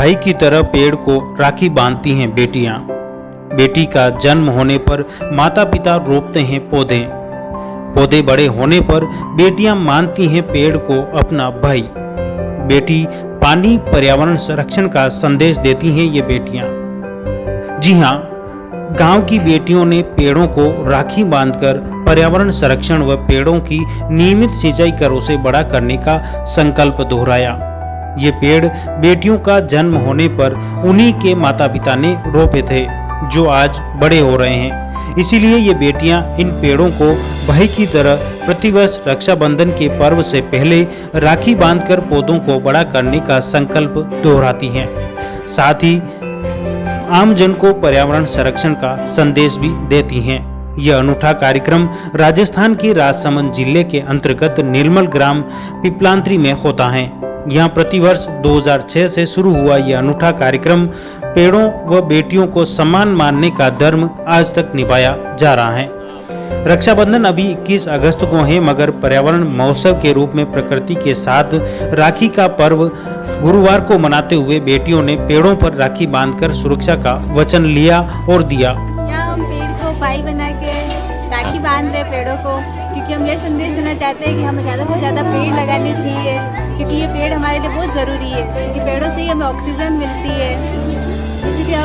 भाई की तरह पेड़ को राखी बांधती हैं बेटियां। बेटी का जन्म होने पर माता पिता रोपते हैं पौधे। पौधे बड़े होने पर बेटियां मानती हैं पेड़ को अपना भाई। बेटी पानी पर्यावरण संरक्षण का संदेश देती हैं ये बेटियां। जी हाँ, गांव की बेटियों ने पेड़ों को राखी बांधकर पर्यावरण संरक्षण व पेड़ों की नियमित सिंचाई कर उसे बड़ा करने का संकल्प दोहराया। ये पेड़ बेटियों का जन्म होने पर उन्हीं के माता पिता ने रोपे थे, जो आज बड़े हो रहे हैं। इसीलिए ये बेटियां इन पेड़ों को भाई की तरह प्रतिवर्ष रक्षाबंधन के पर्व से पहले राखी बांधकर पौधों को बड़ा करने का संकल्प दोहराती हैं। साथ ही आमजन को पर्यावरण संरक्षण का संदेश भी देती हैं। यह अनूठा कार्यक्रम राजस्थान के राजसमंद जिले के अंतर्गत नीलमल ग्राम पिपलांत्री में होता है। यहाँ प्रतिवर्ष 2006 से शुरू हुआ यह अनूठा कार्यक्रम पेड़ों व बेटियों को सम्मान मानने का धर्म आज तक निभाया जा रहा है। रक्षाबंधन अभी 21 अगस्त को है, मगर पर्यावरण महोत्सव के रूप में प्रकृति के साथ राखी का पर्व गुरुवार को मनाते हुए बेटियों ने पेड़ों पर राखी बांधकर सुरक्षा का वचन लिया और दिया। यहाँ हम पेड़ को भाई बना के राखी बांध रहे पेड़ों को, क्योंकि हम ये संदेश देना चाहते हैं कि हमें ज़्यादा से ज़्यादा पेड़ लगाने चाहिए, क्योंकि ये पेड़ हमारे लिए बहुत ज़रूरी है। क्योंकि पेड़ों से ही हमें ऑक्सीजन मिलती है, इसलिए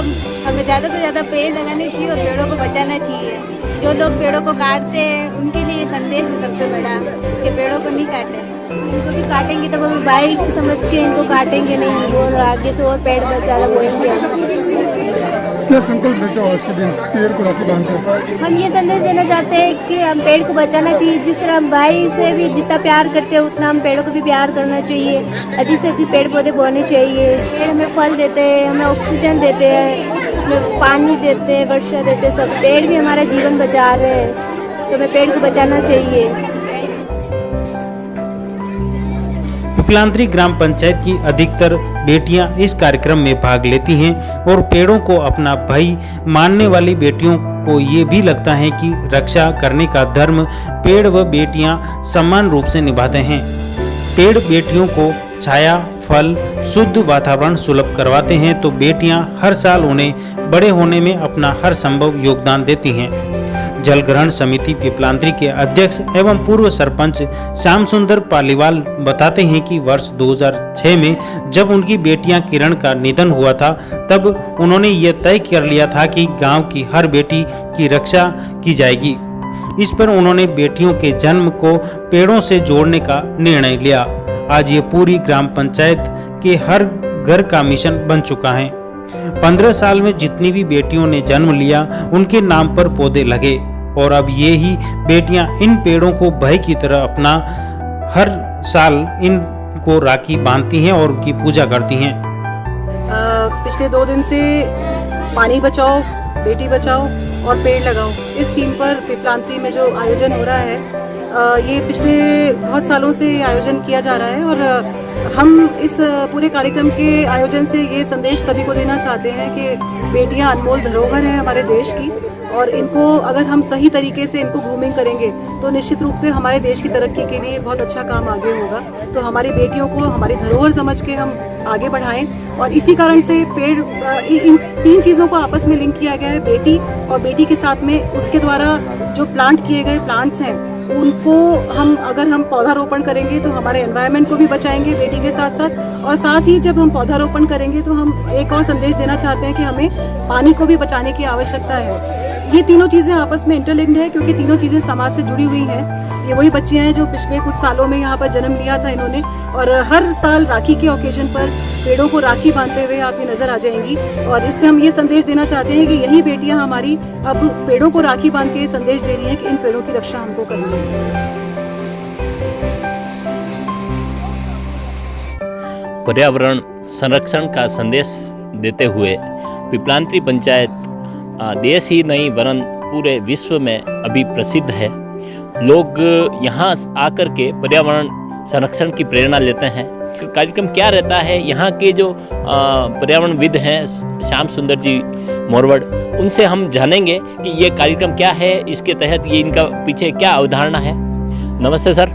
हमें ज़्यादा से ज़्यादा पेड़ लगाने चाहिए और पेड़ों को बचाना चाहिए। जो लोग पेड़ों को काटते हैं उनके लिए संदेश है सबसे बड़ा कि पेड़ों को नहीं काटें। इनको भी काटेंगे तो हम भाई समझ के इनको काटेंगे नहीं, और आगे से और पेड़ ज़्यादा बोएंगे। क्या संकल्प लेते हो आज के दिन पेड़ को राखी बांधकर? हम ये संदेश देना चाहते हैं कि हम पेड़ को बचाना चाहिए। जिस तरह हम भाई से भी जितना प्यार करते हैं उतना हम पेड़ों को भी प्यार करना चाहिए। अधिक से अधिक पेड़ पौधे बोने चाहिए। पेड़ हमें फल देते हैं, हमें ऑक्सीजन देते हैं, हमें पानी देते हैं, वर्षा देते हैं। सब पेड़ भी हमारा जीवन बचा रहे हैं, तो हमें पेड़ को बचाना चाहिए। पिपलांत्री ग्राम पंचायत की अधिकतर बेटियां इस कार्यक्रम में भाग लेती हैं और पेड़ों को अपना भाई मानने वाली बेटियों को ये भी लगता है कि रक्षा करने का धर्म पेड़ व बेटियां समान रूप से निभाते हैं। पेड़ बेटियों को छाया, फल, शुद्ध वातावरण सुलभ करवाते हैं, तो बेटियां हर साल उन्हें बड़े होने में अपना हर संभव योगदान देती हैं। जल ग्रहण समिति पिपलांत्री के अध्यक्ष एवं पूर्व सरपंच श्याम सुंदर पालीवाल बताते हैं कि वर्ष 2006 में जब उनकी बेटियां किरण का निधन हुआ था, तब उन्होंने ये तय कर लिया था कि गांव की हर बेटी की रक्षा की जाएगी। इस पर उन्होंने बेटियों के जन्म को पेड़ों से जोड़ने का निर्णय लिया। आज ये पूरी ग्राम पंचायत के हर घर का मिशन बन चुका है। 15 साल में जितनी भी बेटियों ने जन्म लिया उनके नाम पर पौधे लगे, और अब ये ही बेटियां इन पेड़ों को भाई की तरह अपना हर साल इनको राखी बांधती हैं और उनकी पूजा करती हैं। पिछले 2 दिन से पानी बचाओ, बेटी बचाओ और पेड़ लगाओ, इस थीम पर पिपलांत्री में जो आयोजन हो रहा है, ये पिछले बहुत सालों से आयोजन किया जा रहा है। और हम इस पूरे कार्यक्रम के आयोजन से ये संदेश सभी को देना चाहते हैं कि बेटियां अनमोल धरोहर हैं हमारे देश की, और इनको अगर हम सही तरीके से इनको ग्रूमिंग करेंगे तो निश्चित रूप से हमारे देश की तरक्की के लिए बहुत अच्छा काम आगे होगा। तो हमारी बेटियों को हमारी धरोहर समझ के हम आगे बढ़ाएं, और इसी कारण से पेड़, इन 3 चीज़ों को आपस में लिंक किया गया है। बेटी और बेटी के साथ में उसके द्वारा जो प्लांट किए गए प्लांट्स हैं उनको अगर हम पौधारोपण करेंगे तो हमारे एनवायरनमेंट को भी बचाएंगे बेटी के साथ साथ। और साथ ही जब हम पौधारोपण करेंगे तो हम एक और संदेश देना चाहते हैं कि हमें पानी को भी बचाने की आवश्यकता है। ये तीनों चीज़ें आपस में इंटरलिंक्ड है, क्योंकि तीनों चीज़ें समाज से जुड़ी हुई हैं। ये वही बच्चियां हैं जो पिछले कुछ सालों में यहाँ पर जन्म लिया था इन्होंने, और हर साल राखी के ओकेजन पर पेड़ों को राखी बांधते हुए आप ये नज़र आ जाएंगी। और इससे हम ये संदेश देना चाहते हैं कि यही बेटियां हमारी अब पेड़ों को राखी बांध के संदेश दे रही हैं कि इन पेड़ों की रक्षा हमको करनी है। पर्यावरण संरक्षण का संदेश देते हुए पिपलांत्री पंचायत देश ही नहीं वरन पूरे विश्व में अभी प्रसिद्ध है। लोग यहाँ आकर के पर्यावरण संरक्षण की प्रेरणा लेते हैं। कार्यक्रम क्या रहता है, यहाँ के जो पर्यावरणविद हैं श्याम सुंदर जी मोरवड़, उनसे हम जानेंगे कि ये कार्यक्रम क्या है, इसके तहत ये इनका पीछे क्या अवधारणा है। नमस्ते सर,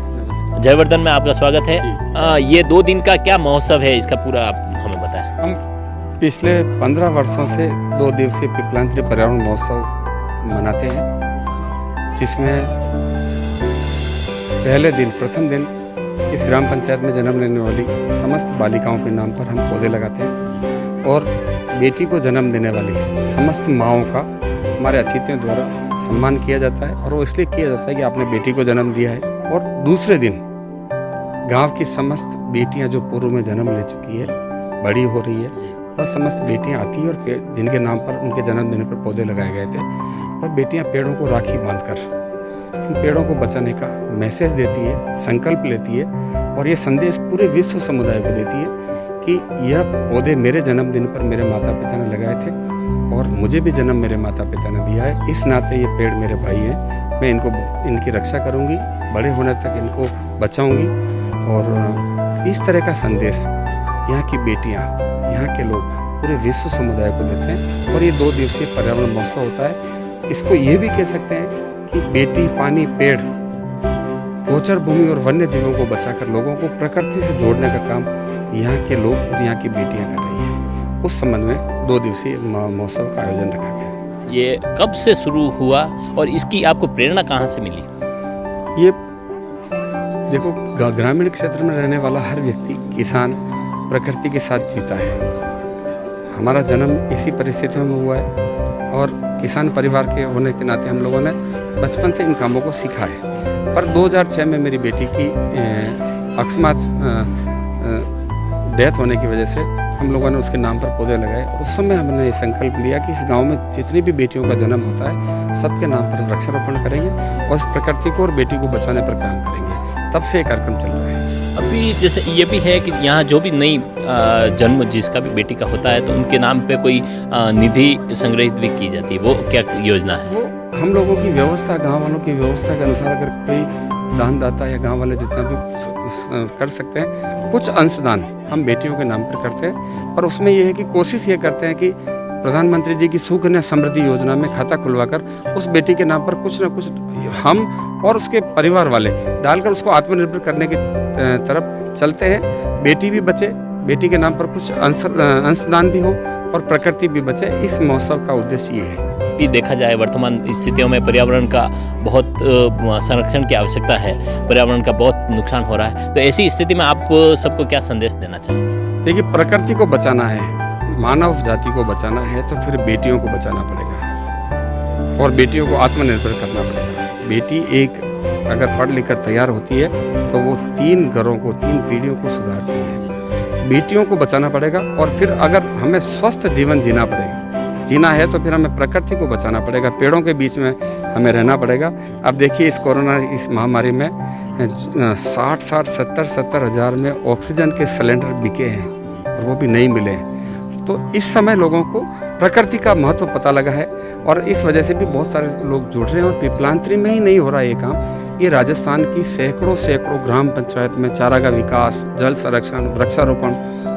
जयवर्धन में आपका स्वागत है। ये 2 दिन का क्या महोत्सव है, इसका पूरा आप हमें बताएं। पिछले 15 वर्षों से 2 दिवसीय पिपलांत्री पर्यावरण महोत्सव मनाते हैं, जिसमें पहले दिन प्रथम दिन इस ग्राम पंचायत में जन्म लेने वाली समस्त बालिकाओं के नाम पर हम पौधे लगाते हैं और बेटी को जन्म देने वाली समस्त माँओं का हमारे अतिथियों द्वारा सम्मान किया जाता है। और वो इसलिए किया जाता है कि आपने बेटी को जन्म दिया है। और दूसरे दिन गांव की समस्त बेटियां जो पूर्व में जन्म ले चुकी है, बड़ी हो रही है, वह समस्त बेटियां आती हैं और जिनके नाम पर उनके जन्मदिन पर पौधे लगाए गए थे, वह बेटियां पेड़ों को राखी बांधकर उन पेड़ों को बचाने का मैसेज देती है, संकल्प लेती है और ये संदेश पूरे विश्व समुदाय को देती है कि यह पौधे मेरे जन्मदिन पर मेरे माता पिता ने लगाए थे और मुझे भी जन्म मेरे माता पिता ने दिया है। इस नाते ये पेड़ मेरे भाई हैं, मैं इनकी रक्षा करूंगी, बड़े होने तक इनको बचाऊंगी। और इस तरह का संदेश यहाँ की बेटियाँ, यहाँ के लोग पूरे विश्व समुदाय को देते हैं। और ये 2 दिवसीय पर्यावरण महोत्सव होता है। इसको ये भी कह सकते हैं कि बेटी, पानी, पेड़, गोचर भूमि और वन्य जीवों को बचाकर लोगों को प्रकृति से जोड़ने का काम यहाँ के लोग और यहाँ की बेटियाँ कर रही हैं। उस संबंध में 2 दिवसीय महोत्सव का आयोजन रखा गया। ये कब से शुरू हुआ और इसकी आपको प्रेरणा कहाँ से मिली? ये देखो, ग्रामीण क्षेत्र में रहने वाला हर व्यक्ति, किसान, प्रकृति के साथ जीता है। हमारा जन्म इसी परिस्थितियों में हुआ है और किसान परिवार के होने के नाते हम लोगों ने बचपन से इन कामों को सीखा है। पर 2006 में मेरी बेटी की अकस्मात डेथ होने की वजह से हम लोगों ने उसके नाम पर पौधे लगाए और उस समय हमने ये संकल्प लिया कि इस गांव में जितनी भी बेटियों का जन्म होता है, सबके नाम पर वृक्षारोपण करेंगे और इस प्रकृति को और बेटी को बचाने पर काम करेंगे। तब से ये कार्यक्रम चल रहा है। अभी जैसे ये भी है कि यहाँ जो भी नई जन्म जिसका भी बेटी का होता है तो उनके नाम पे कोई निधि संग्रहित भी की जाती है, वो क्या योजना है? वो हम लोगों की व्यवस्था, गांव वालों की व्यवस्था के अनुसार अगर कोई दानदाता या गांव वाले जितना भी कर सकते हैं, कुछ अंशदान हम बेटियों के नाम पर करते हैं। पर उसमें यह है कि कोशिश ये करते हैं कि प्रधानमंत्री जी की सुकन्या समृद्धि योजना में खाता खुलवाकर उस बेटी के नाम पर कुछ न कुछ हम और उसके परिवार वाले डालकर उसको आत्मनिर्भर करने की तरफ चलते हैं। बेटी भी बचे, बेटी के नाम पर कुछ अंशदान भी हो और प्रकृति भी बचे। इस महोत्सव का उद्देश्य ये है। भी देखा जाए वर्तमान स्थितियों में पर्यावरण का बहुत संरक्षण की आवश्यकता है, पर्यावरण का बहुत नुकसान हो रहा है, तो ऐसी स्थिति में आप सबको क्या संदेश देना चाहेंगे? देखिए, प्रकृति को बचाना है, मानव जाति को बचाना है तो फिर बेटियों को बचाना पड़ेगा और बेटियों को आत्मनिर्भर करना पड़ेगा। बेटी एक अगर पढ़ लिख कर तैयार होती है तो वो 3 घरों को, 3 पीढ़ियों को सुधारती है। बेटियों को बचाना पड़ेगा और फिर अगर हमें स्वस्थ जीवन जीना है तो फिर हमें प्रकृति को बचाना पड़ेगा, पेड़ों के बीच में हमें रहना पड़ेगा। अब देखिए, इस महामारी में 60-70 हज़ार में ऑक्सीजन के सिलेंडर बिके हैं और वो भी नहीं मिले हैं। तो इस समय लोगों को प्रकृति का महत्व पता लगा है और इस वजह से भी बहुत सारे लोग जुड़ रहे हैं। और पिपलांत्री में ही नहीं हो रहा है ये काम, ये राजस्थान की सैकड़ों ग्राम पंचायत में चारागाह विकास, जल संरक्षण, वृक्षारोपण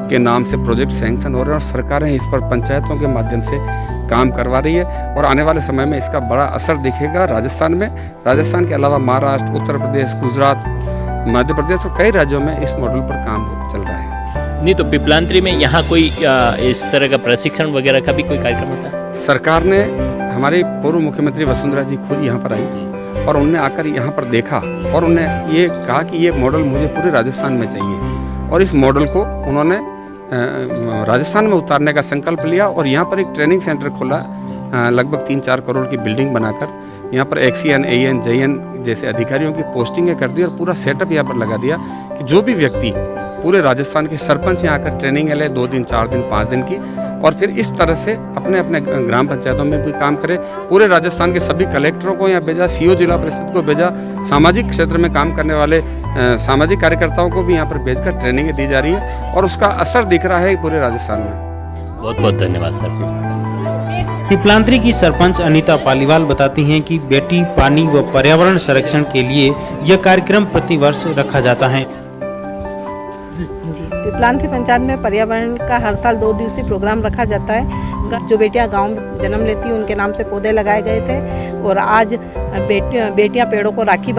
के नाम से प्रोजेक्ट सैंक्शन हो रहे हैं और सरकारें इस पर पंचायतों के माध्यम से काम करवा रही है और आने वाले समय में इसका बड़ा असर दिखेगा राजस्थान में। राजस्थान के अलावा महाराष्ट्र, उत्तर प्रदेश, गुजरात, मध्य प्रदेश और कई राज्यों में इस मॉडल पर काम चल रहा है। नहीं तो पिपलांत्री में यहाँ कोई इस तरह का प्रशिक्षण वगैरह का भी कोई कार्यक्रम होता है? सरकार ने, हमारी पूर्व मुख्यमंत्री वसुंधरा जी खुद यहाँ पर आई और उनने आकर यहाँ पर देखा और उन्होंने ये कहा कि ये मॉडल मुझे पूरे राजस्थान में चाहिए और इस मॉडल को उन्होंने राजस्थान में उतारने का संकल्प लिया और यहाँ पर एक ट्रेनिंग सेंटर खोला, लगभग 3-4 करोड़ की बिल्डिंग बनाकर यहाँ पर एक्सीएन, एएन, जेएन जैसे अधिकारियों की पोस्टिंगें कर दी और पूरा सेटअप यहाँ पर लगा दिया कि जो भी व्यक्ति, पूरे राजस्थान के सरपंच यहाँ आकर ट्रेनिंग ले 2 दिन, 4 दिन, 5 दिन की और फिर इस तरह से अपने अपने ग्राम पंचायतों में भी काम करें। पूरे राजस्थान के सभी कलेक्टरों को यहाँ भेजा, सीओ जिला परिषद को भेजा, सामाजिक क्षेत्र में काम करने वाले सामाजिक कार्यकर्ताओं को भी यहाँ पर भेजकर ट्रेनिंग दी जा रही है और उसका असर दिख रहा है पूरे राजस्थान में। बहुत बहुत धन्यवाद सर जी। पिपलांत्री की सरपंच अनीता पालीवाल बताती हैं कि बेटी, पानी व पर्यावरण संरक्षण के लिए यह कार्यक्रम प्रतिवर्ष रखा जाता है। पिपलांत्री पंचायत में पर्यावरण का हर साल 2 दिवसीय प्रोग्राम रखा जाता है, जो बेटियां गांव में जन्म लेती हैं उनके नाम से पौधे लगाए गए थे और आज बेटियां पेड़ों को राखी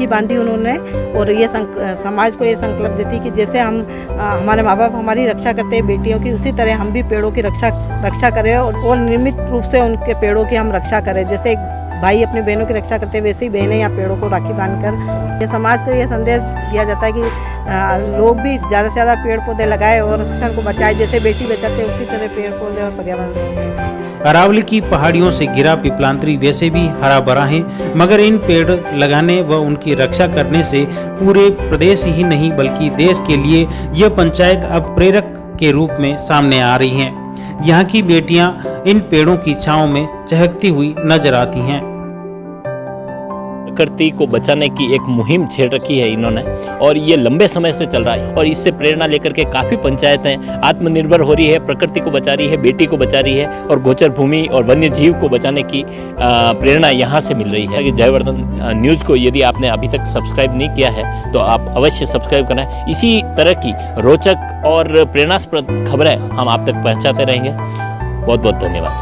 बांधी उन्होंने। और ये समाज को ये संकल्प देती कि जैसे हमारे माँ बाप हमारी रक्षा करते हैं बेटियों की, उसी तरह हम भी पेड़ों की रक्षा करें और नियमित रूप से उनके पेड़ों की हम रक्षा करें। जैसे भाई अपनी बहनों की रक्षा करते हैं वैसे ही बहनें यहाँ पेड़ों को राखी बांधकर ये समाज को ये संदेश दिया जाता है कि लोग भी ज़्यादा से ज़्यादा पेड़ पौधे लगाएं और वृक्षों को बचाएं। जैसे बेटी बचाते हैं उसी तरह पेड़ पौधे और पर्यावरण। अरावली की पहाड़ियों से घिरा पिपलांत्री वैसे भी हरा भरा है, मगर इन पेड़ लगाने व उनकी रक्षा करने से पूरे प्रदेश ही नहीं बल्कि देश के लिए यह पंचायत अब प्रेरक के रूप में सामने आ रही हैं। यहाँ की बेटियां इन पेड़ों की छांव में चहकती हुई नजर आती हैं। प्रकृति को बचाने की एक मुहिम छेड़ रखी है इन्होंने और ये लंबे समय से चल रहा है और इससे प्रेरणा लेकर के काफ़ी पंचायतें आत्मनिर्भर हो रही है, प्रकृति को बचा रही है, बेटी को बचा रही है और गोचर भूमि और वन्य जीव को बचाने की प्रेरणा यहाँ से मिल रही है। जयवर्धन न्यूज़ को यदि आपने अभी तक सब्सक्राइब नहीं किया है तो आप अवश्य सब्सक्राइब करना है। इसी तरह की रोचक और प्रेरणास्पद खबरें हम आप तक पहुँचाते रहेंगे। बहुत बहुत धन्यवाद।